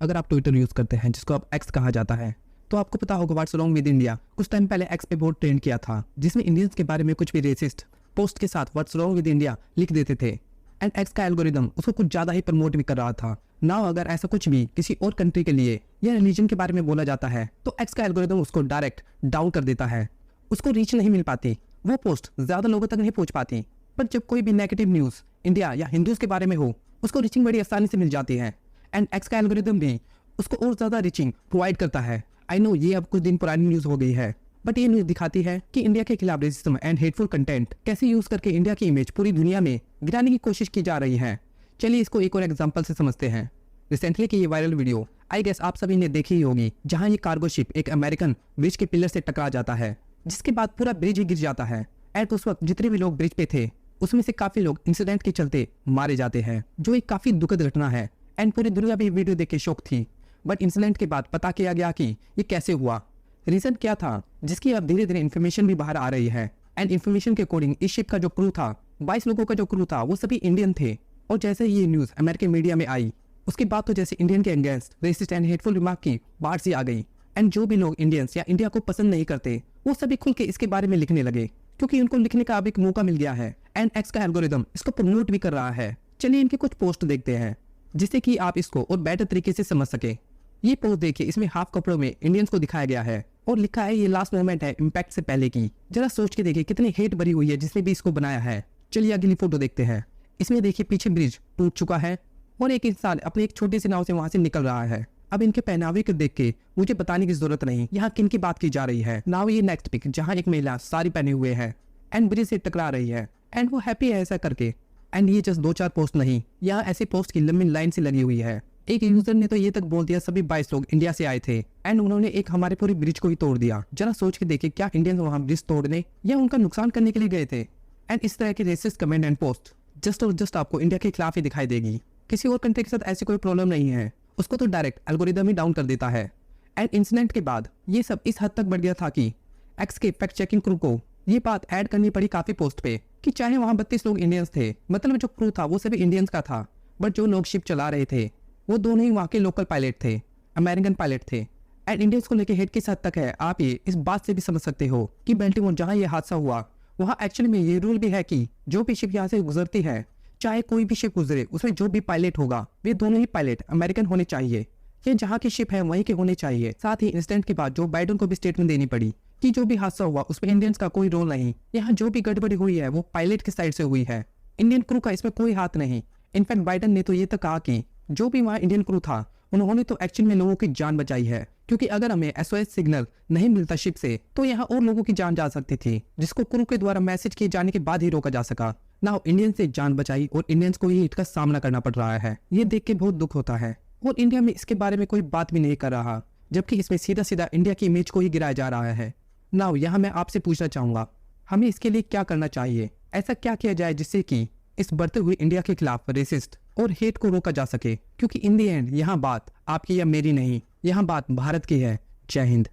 अगर आप Twitter use करते हैं जिसको अब एक्स कहा जाता है तो आपको पता होगा व्हाट्स रॉन्ग विद इंडिया कुछ टाइम पहले एक्स पे बहुत ट्रेंड किया था, जिसमें इंडियंस के बारे में कुछ भी रेसिस्ट पोस्ट के साथ व्हाट्स रॉन्ग विद इंडिया लिख देते थे एंड एक्स का एल्गोरिदम उसको कुछ ज्यादा ही प्रमोट भी कर रहा था। नाउ अगर ऐसा कुछ भी किसी और कंट्री के लिए या रिलीजन के बारे में बोला जाता है तो एक्स का एल्गोरिदम उसको डायरेक्ट डाउन कर देता है, उसको रीच नहीं मिल पाती, वो पोस्ट ज्यादा लोगों तक नहीं पहुंच पाती। पर जब कोई भी नेगेटिव न्यूज इंडिया या हिंदूज के बारे में हो उसको रीचिंग बड़ी आसानी से मिल जाती है एंड एक्स का एल्गोरिदम भी उसको और ज्यादा रीचिंग प्रोवाइड करता है। आई नो ये अब कुछ दिन पुरानी न्यूज हो गई है, बट ये न्यूज दिखाती है कि इंडिया के खिलाफ रेसिज्म एंड हेटफुल कंटेंट कैसे यूज करके इंडिया की इमेज पूरी दुनिया में गिराने की कोशिश की जा रही है। चलिए इसको एक और एग्जांपल से समझते हैं। रिसेंटली की ये वायरल वीडियो आई गेस आप सभी ने देखी ही होगी, जहां ये कार्गो शिप एक अमेरिकन ब्रिज के पिलर से टकरा जाता है, जिसके बाद पूरा ब्रिज ही गिर जाता है एंड उस वक्त जितने भी लोग ब्रिज पे थे उसमें से काफी लोग इंसिडेंट के चलते मारे जाते हैं, जो एक काफी दुखद घटना है एंड पूरी दुनिया भी वीडियो देख के शौक थी। बट इंसिडेंट के बाद पता किया गया कि ये कैसे हुआ, रीजन क्या था, जिसकी अब धीरे धीरे इन्फॉर्मेशन भी बाहर आ रही है एंड इन्फॉर्मेशन के अकॉर्डिंग इस शिप का जो क्रू था 22 लोगों का जो क्रू था वो सभी इंडियन थे। और जैसे ये न्यूज अमेरिकन मीडिया में आई उसके बाद तो जैसे इंडियन के against resist and hateful remark की बाढ़ सी आ गई एंड जो भी लोग इंडियंस या इंडिया को पसंद नहीं करते वो सभी खुल के इसके बारे में लिखने लगे, क्योंकि उनको लिखने का अब एक मौका मिल गया है एंड एक्स का एल्गोरिदम इसको प्रमोट भी कर रहा है। चलिए इनके कुछ पोस्ट देखते हैं जिससे कि आप इसको और बेटर तरीके से समझ सके। ये पोस्ट देखिए, इसमें हाफ कपड़ों में इंडियंस को दिखाया गया है और लिखा है ये लास्ट मोमेंट है इम्पैक्ट से पहले की। जरा सोच के देखिए कितनी हेट भरी हुई है जिसने भी इसको बनाया है। चलिए अगली फोटो देखते हैं। इसमें देखिए पीछे ब्रिज टूट चुका है और एक इंसान अपनी एक छोटी सी नाव से वहां से निकल रहा है। अब इनके पहनावे को देख के मुझे बताने की जरूरत नहीं यहाँ किन की बात की जा रही है। नाउ ये नेक्स्ट पिक जहाँ एक महिला साड़ी पहने हुए है एंड ब्रिज से टकरा रही है एंड वो हैप्पी है ऐसा करके। एंड ये जस्ट 2-4 पोस्ट नहीं, यहाँ ऐसे पोस्ट की लंबी लाइन से लगी हुई है। एक यूजर ने तो ये तक बोल दिया सभी 22 लोग इंडिया से आए थे एंड उन्होंने एक हमारे पूरी ब्रिज को ही तोड़ दिया। जरा सोच के देखिए क्या इंडियंस वहां ब्रिज तोड़ने या उनका नुकसान करने के लिए गए थे। एंड इस तरह के racist comment and post just और जस्ट आपको इंडिया के खिलाफ ही दिखाई देगी। किसी और कंट्री के साथ ऐसी कोई प्रॉब्लम नहीं है, उसको तो डायरेक्ट एल्गोरिदम ही डाउन कर देता है। एंड इंसिडेंट के बाद ये सब इस हद तक बढ़ गया था कि एक्स के फैक्ट चेकिंग क्रू को ये बात ऐड करनी पड़ी काफी पोस्ट पे कि चाहे वहां 32 लोग इंडियंस थे, मतलब जो क्रू था वो सभी इंडियंस का था, बट जो लोग शिप चला रहे थे वो दोनों ही वहाँ के लोकल पायलट थे, अमेरिकन पायलट थे। एंड इंडियंस को लेकर हेट किस हद तक है आप ये इस बात से भी समझ सकते हो कि बेल्टिमोर जहाँ ये हादसा हुआ वहाँ एक्चुअली में ये रूल भी है कि जो भी शिप यहाँ से गुजरती है, चाहे कोई भी शिप गुजरे, उसमें जो भी पायलट होगा वे दोनों ही पायलट अमेरिकन होने चाहिए। ये जहाँ की शिप है वहीं के होने चाहिए। साथ ही इंसिडेंट के बाद जो बाइडेन को भी स्टेटमेंट देनी पड़ी कि जो भी हादसा हुआ उसमें इंडियंस का कोई रोल नहीं, यहाँ जो भी गड़बड़ी हुई है वो पायलट की साइड से हुई है, इंडियन क्रू का इसमें कोई हाथ नहीं। इनफैक्ट बाइडेन ने तो ये तक कहा कि जो भी वहाँ इंडियन क्रू था उन्होंने तो एक्चुअल में लोगों की जान बचाई है, क्योंकि अगर हमें SOS सिग्नल नहीं मिलता शिप से तो यहाँ और लोगों की जान जा सकती थी, जिसको क्रू के द्वारा मैसेज किए जाने के बाद ही रोका जा सका। ना इंडियन से जान बचाई और इंडियंस को ये हिट का सामना करना पड़ रहा है। ये देख के बहुत दुख होता है और इंडिया में इसके बारे में कोई बात भी नहीं कर रहा, जबकि इसमें सीधा सीधा इंडिया की इमेज को ही गिराया जा रहा है। नाउ यहाँ मैं आपसे पूछना चाहूंगा हमें इसके लिए क्या करना चाहिए, ऐसा क्या किया जाए जिससे कि इस बढ़ते हुए इंडिया के खिलाफ रेसिस्ट और हेट को रोका जा सके, क्योंकि इन दी एंड यहाँ बात आपकी या मेरी नहीं, यहाँ बात भारत की है। जय हिंद।